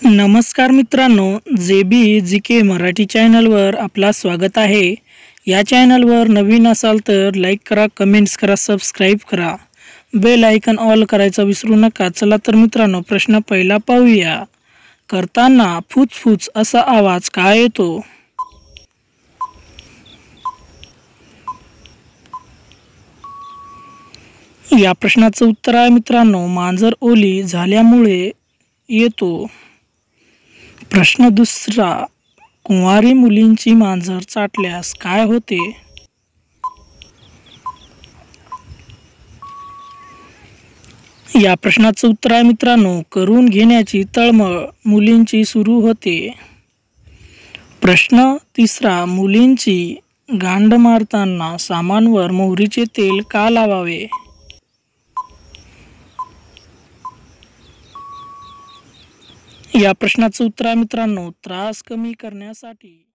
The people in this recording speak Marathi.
नमस्कार मित्रांनो, जेबी जी के मराठी चॅनलवर आपला स्वागत आहे. या चॅनलवर नवीन असाल तर लाईक करा, कमेंट्स करा, सबस्क्राईब करा, बेल आयकन ऑल करायचं विसरू नका. चला तर मित्रांनो, प्रश्न पहिला पाहूया. करताना फुचफुच असा आवाज का येतो? या प्रश्नाचं उत्तर आहे मित्रांनो, मांजर ओली झाल्यामुळे येतो. प्रश्न दुसरा, कुंवारी मुलींची मांजर चाटल्यास काय होते? या प्रश्नाचं उत्तर आहे मित्रांनो, करून घेण्याची तळमळ मुलींची सुरू होते. प्रश्न तिसरा, मुलींची गांड मारताना सामानावर मोहरीचे तेल का लावावे? या प्रश्नाचं उत्तर आहे मित्रांनो, त्रास कमी करण्यासाठी.